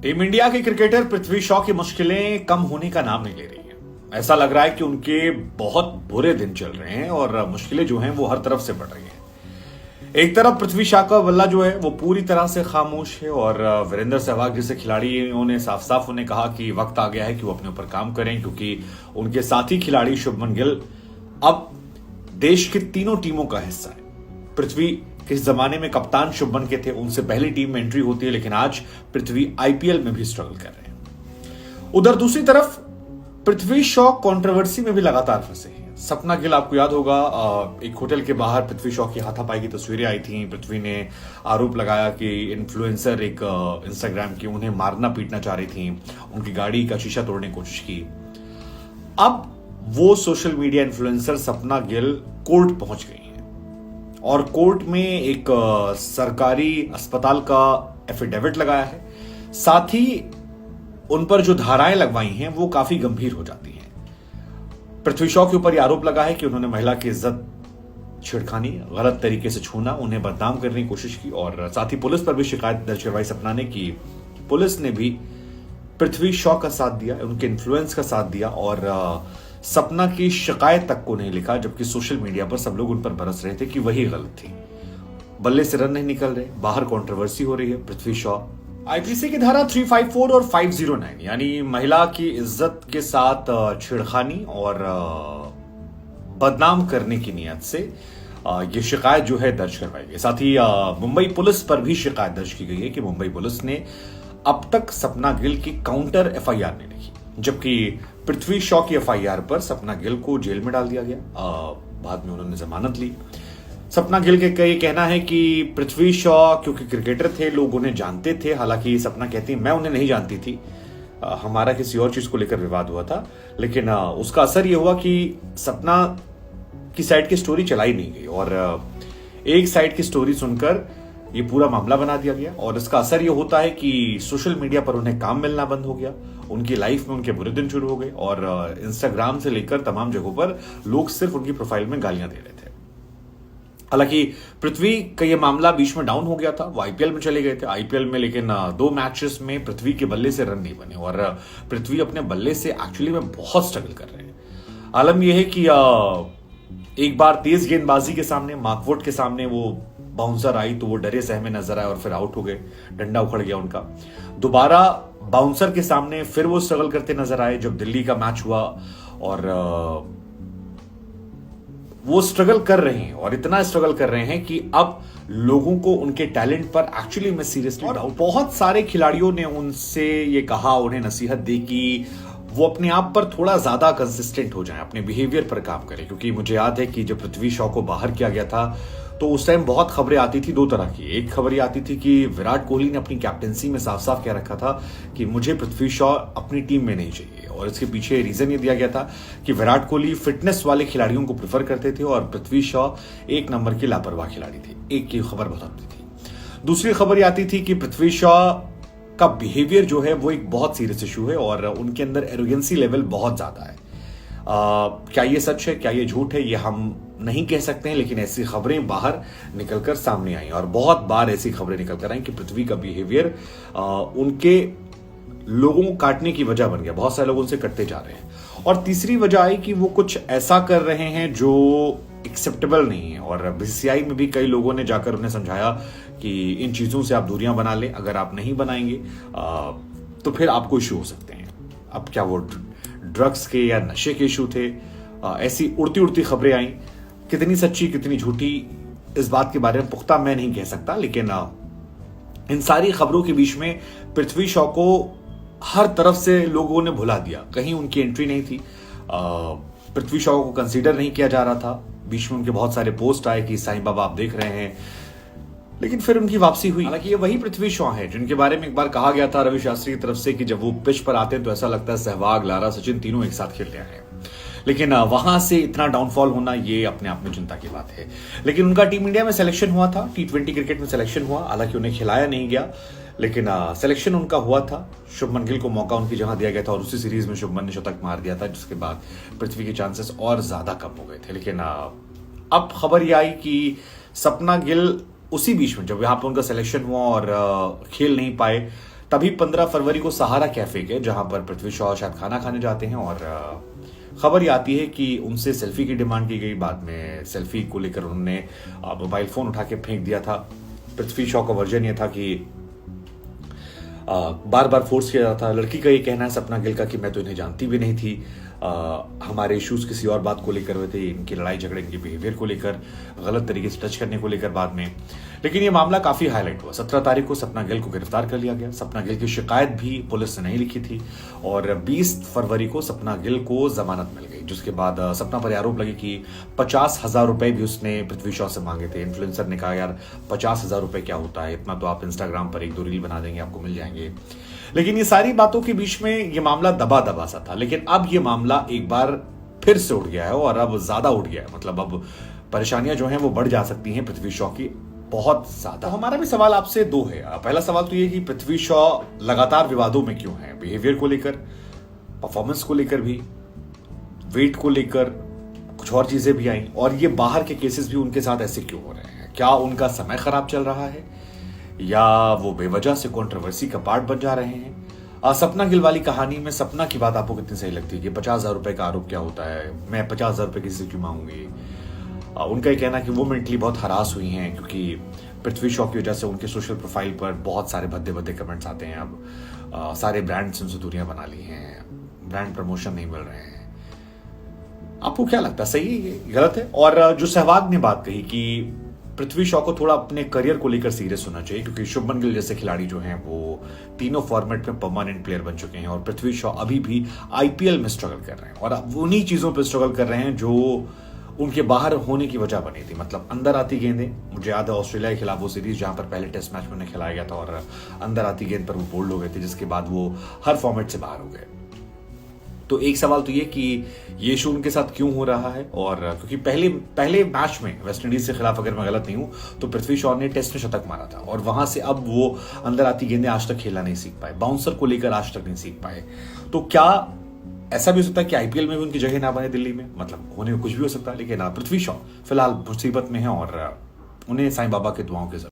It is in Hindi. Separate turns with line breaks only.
टीम इंडिया के क्रिकेटर पृथ्वी शॉ की मुश्किलें कम होने का नाम नहीं ले रही हैं। ऐसा लग रहा है कि उनके बहुत बुरे दिन चल रहे हैं और मुश्किलें जो हैं वो हर तरफ से बढ़ रही हैं। एक तरफ पृथ्वी शॉ का बल्ला जो है वो पूरी तरह से खामोश है और वीरेंद्र सहवाग जैसे खिलाड़ियों ने साफ साफ उन्हें कहा कि वक्त आ गया है कि वो अपने ऊपर काम करें, क्योंकि उनके साथी खिलाड़ी शुभमन गिल अब देश की तीनों टीमों का हिस्सा है। पृथ्वी किस जमाने में कप्तान शुभमन के थे, उनसे पहली टीम में एंट्री होती है, लेकिन आज पृथ्वी आईपीएल में भी स्ट्रगल कर रहे हैं। उधर दूसरी तरफ पृथ्वी शॉ कंट्रोवर्सी में भी लगातार फंसे हैं। सपना गिल, आपको याद होगा, एक होटल के बाहर पृथ्वी शॉ की हाथापाई की तस्वीरें आई थी। पृथ्वी ने आरोप लगाया कि इन्फ्लुएंसर एक इंस्टाग्राम की उन्हें मारना पीटना चाह रही थी, उनकी गाड़ी का शीशा तोड़ने की कोशिश की। अब वो सोशल मीडिया इन्फ्लुएंसर सपना गिल कोर्ट पहुंच गई हैं और कोर्ट में एक सरकारी अस्पताल का एफिडेविट लगाया है। साथ ही उन पर जो धाराएं लगवाई हैं वो काफी गंभीर हो जाती हैं। पृथ्वी शॉ के ऊपर यह आरोप लगा है कि उन्होंने महिला की इज्जत छेड़खानी, गलत तरीके से छूना, उन्हें बदनाम करने की कोशिश की और साथ ही पुलिस पर भी शिकायत दर्ज करवाई सपना ने कि पुलिस ने भी पृथ्वी शॉ का साथ दिया, उनके इन्फ्लुएंस का साथ दिया और सपना की शिकायत तक को नहीं लिखा, जबकि सोशल मीडिया पर सब लोग उन पर बरस रहे थे कि वही गलत थी। बल्ले से रन नहीं निकल रहे, बाहर कंट्रोवर्सी हो रही है। पृथ्वी शॉ आईपीसी की धारा 354 और 509 यानी महिला की इज्जत के साथ छेड़खानी और बदनाम करने की नियत से ये शिकायत जो है दर्ज करवाई गई। साथ ही मुंबई पुलिस पर भी शिकायत दर्ज की गई है कि मुंबई पुलिस ने अब तक सपना गिल की काउंटर एफआईआर नहीं लिखी, जबकि पृथ्वी शॉ की एफआईआर पर सपना गिल को जेल में डाल दिया गया। बाद में उन्होंने जमानत ली। सपना गिल के ये कहना है कि पृथ्वी शॉ क्योंकि क्रिकेटर थे, लोग उन्हें जानते थे। हालांकि सपना कहती है मैं उन्हें नहीं जानती थी, हमारा किसी और चीज को लेकर विवाद हुआ था, लेकिन उसका असर यह हुआ कि सपना की साइड की स्टोरी चलाई नहीं गई और एक साइड की स्टोरी सुनकर ये पूरा मामला बना दिया गया और इसका असर ये होता है कि सोशल मीडिया पर उन्हें काम मिलना बंद हो गया, उनकी लाइफ में उनके बुरे दिन शुरू हो गए और इंस्टाग्राम से लेकर तमाम जगहों पर लोग सिर्फ उनकी प्रोफाइल में गालियां दे रहे थे। हालांकि पृथ्वी का ये मामला बीच में डाउन हो गया था, वो आईपीएल में चले गए थे। आईपीएल में लेकिन 2 मैचेस में पृथ्वी के बल्ले से रन नहीं बने और पृथ्वी अपने बल्ले से एक्चुअली में बहुत स्ट्रगल कर रहे हैं। आलम यह है कि एक बार तेज गेंदबाजी के सामने, मार्कवुड के सामने वो बाउंसर आई तो वो डरे सहमे नजर आए और फिर आउट हो गए, डंडा उखड़ गया उनका। दोबारा बाउंसर के सामने फिर वो स्ट्रगल करते नजर आए जब दिल्ली का मैच हुआ और वो स्ट्रगल कर रहे हैं और इतना स्ट्रगल कर रहे हैं कि अब लोगों को उनके टैलेंट पर एक्चुअली में सीरियसली डाउट। बहुत सारे खिलाड़ियों ने उनसे ये कहा, उन्हें नसीहत दी कि वो अपने आप पर थोड़ा ज्यादा कंसिस्टेंट हो जाएं, अपने बिहेवियर पर काम करें। क्योंकि मुझे याद है कि जब पृथ्वी शॉ को बाहर किया गया था तो उस टाइम बहुत खबरें आती थी 2 तरह की। एक खबर ये आती थी कि विराट कोहली ने अपनी कैप्टेंसी में साफ साफ कह रखा था कि मुझे पृथ्वी शॉ अपनी टीम में नहीं चाहिए और इसके पीछे रीजन ये दिया गया था कि विराट कोहली फिटनेस वाले खिलाड़ियों को प्रेफर करते थे और पृथ्वी शॉ 1 नंबर की लापरवाह खिलाड़ी थी। एक की खबर बहुत आती थी। दूसरी खबर ये आती थी कि पृथ्वी शॉ का बिहेवियर जो है वो एक बहुत सीरियस इशू है और उनके अंदर एरोगेंसी लेवल बहुत ज्यादा है। क्या ये सच है, क्या ये झूठ है, ये हम नहीं कह सकते हैं, लेकिन ऐसी खबरें बाहर निकलकर सामने आई और बहुत बार ऐसी खबरें निकलकर आई कि पृथ्वी का बिहेवियर उनके लोगों को काटने की वजह बन गया। बहुत सारे लोग उनसे कटते जा रहे हैं। और तीसरी वजह आई कि वो कुछ ऐसा कर रहे हैं जो एक्सेप्टेबल नहीं है और बीसीसीआई में भी कई लोगों ने जाकर उन्हें समझाया कि इन चीजों से आप दूरियां बना लें, अगर आप नहीं बनाएंगे तो फिर आपको इशू हो सकते हैं। अब क्या वो ड्रग्स के या नशे के इशू थे, ऐसी उड़ती उड़ती खबरें आई। कितनी सच्ची कितनी झूठी इस बात के बारे में पुख्ता मैं नहीं कह सकता, लेकिन इन सारी खबरों के बीच में पृथ्वी शॉ को हर तरफ से लोगों ने भुला दिया। कहीं उनकी एंट्री नहीं थी, पृथ्वी शॉ को कंसीडर नहीं किया जा रहा था। बीच में उनके बहुत सारे पोस्ट आए कि साईं बाबा आप देख रहे हैं, लेकिन फिर उनकी वापसी हुई। हालांकि ये वही पृथ्वी शॉ है जिनके बारे में एक बार कहा गया था रवि शास्त्री की तरफ से कि जब वो पिच पर आते हैं तो ऐसा लगता है सहवाग, लारा, सचिन तीनों एक साथ खेलते हैं। लेकिन वहां से इतना डाउनफॉल होना ये अपने आप में चिंता की बात है। लेकिन उनका टीम इंडिया में सिलेक्शन हुआ था, T20 क्रिकेट में सिलेक्शन हुआ। हालांकि उन्हें खिलाया नहीं गया, लेकिन सिलेक्शन उनका हुआ था। शुभमन गिल को मौका उनकी जगह दिया गया था और उसी सीरीज में शुभमन ने शतक मार दिया था, जिसके बाद पृथ्वी के चांसेस और ज्यादा कम हो गए थे। लेकिन अब खबर यह आई कि सपना गिल उसी बीच में जब यहाँ पर उनका सिलेक्शन हुआ और खेल नहीं पाए तभी 15 फरवरी को सहारा कैफे के जहां पर पृथ्वी शॉ शायद खाना खाने जाते हैं और खबर ये आती है कि उनसे सेल्फी की डिमांड की गई। बाद में सेल्फी को लेकर उन्होंने मोबाइल फोन उठा के फेंक दिया था। पृथ्वी शॉ का वर्जन ये था कि बार बार फोर्स किया जाता था। लड़की का ये कहना है सपना गिल का कि मैं तो इन्हें जानती भी नहीं थी, हमारे इश्यूज किसी और बात को लेकर हुए थे, इनकी लड़ाई झगड़े, इनके बिहेवियर को लेकर, गलत तरीके से टच करने को लेकर बाद में। लेकिन ये मामला काफी हाईलाइट हुआ। 17 तारीख को सपना गिल को गिरफ्तार कर लिया गया। सपना गिल की शिकायत भी पुलिस ने नहीं लिखी थी और 20 फरवरी को सपना गिल को जमानत मिल गई, जिसके बाद सपना पर आरोप लगे कि 50,000 रुपए भी उसने पृथ्वी शॉ से मांगे थे। इन्फ्लुएंसर ने कहा यार 50,000 रुपए क्या होता है, इतना तो आप इंस्टाग्राम पर 1-2 रील बना देंगे आपको मिल जाएंगे। लेकिन ये सारी बातों के बीच में ये मामला दबा दबा सा था। लेकिन अब ये मामला एक बार फिर से उठ गया है और अब ज्यादा उठ गया है। मतलब अब परेशानियां जो हैं वो बढ़ जा सकती हैं पृथ्वी शॉ की बहुत ज्यादा। तो हमारा भी सवाल आपसे 2 है। पहला सवाल तो ये कि पृथ्वी शॉ लगातार विवादों में क्यों है, बिहेवियर को लेकर, परफॉर्मेंस को लेकर भी, वेट को लेकर, कुछ और चीजें भी आई, और ये बाहर के केसेस भी उनके साथ ऐसे क्यों हो रहे हैं? क्या उनका समय खराब चल रहा है या वो बेवजह से कंट्रोवर्सी का पार्ट बन जा रहे हैं? सपना गिल वाली कहानी में सपना की बात आपको कितनी सही लगती है कि 50,000 रुपए का आरोप क्या होता है, मैं 50,000 रुपए किसी से क्यों मांगूंगी? उनका ये कहना कि वो मेंटली बहुत हरास हुई हैं क्योंकि पृथ्वी शॉ की वजह से उनके सोशल प्रोफाइल पर बहुत सारे भद्दे भद्दे कमेंट्स आते हैं। अब सारे ब्रांड से उनसे दूरियां बना ली हैं, ब्रांड प्रमोशन नहीं मिल रहे हैं। आपको क्या लगता है, सही है, गलत है? और जो सहवाग ने बात कही कि पृथ्वी शॉ को थोड़ा अपने करियर को लेकर सीरियस होना चाहिए क्योंकि शुभमन गिल जैसे खिलाड़ी जो हैं वो तीनों फॉर्मेट में परमानेंट प्लेयर बन चुके हैं और पृथ्वी शॉ अभी भी आईपीएल में स्ट्रगल कर रहे हैं और अब उन्हीं चीजों पर स्ट्रगल कर रहे हैं जो उनके बाहर होने की वजह बनी थी। मतलब अंदर आती गेंदें, मुझे याद है ऑस्ट्रेलिया के खिलाफ वो सीरीज जहां पर पहले टेस्ट मैच में उन्हें खिलाया गया था और अंदर आती गेंद पर वो बोल्ड हो गए थे, जिसके बाद वो हर फॉर्मेट से बाहर हो गए। तो एक सवाल तो ये कि ये इशू उनके साथ क्यों हो रहा है, और क्योंकि पहले मैच में वेस्टइंडीज के खिलाफ अगर मैं गलत नहीं हूं तो पृथ्वी शॉ ने टेस्ट में शतक मारा था और वहां से अब वो अंदर आती गेंदें आज तक खेलना नहीं सीख पाए, बाउंसर को लेकर आज तक नहीं सीख पाए। तो क्या ऐसा भी हो सकता है कि आईपीएल में भी उनकी जगह ना बने दिल्ली में? मतलब होने में कुछ भी हो सकता है, लेकिन पृथ्वी शॉ फिलहाल मुसीबत में है और उन्हें साईं बाबा के दुआओं की जरूरत है।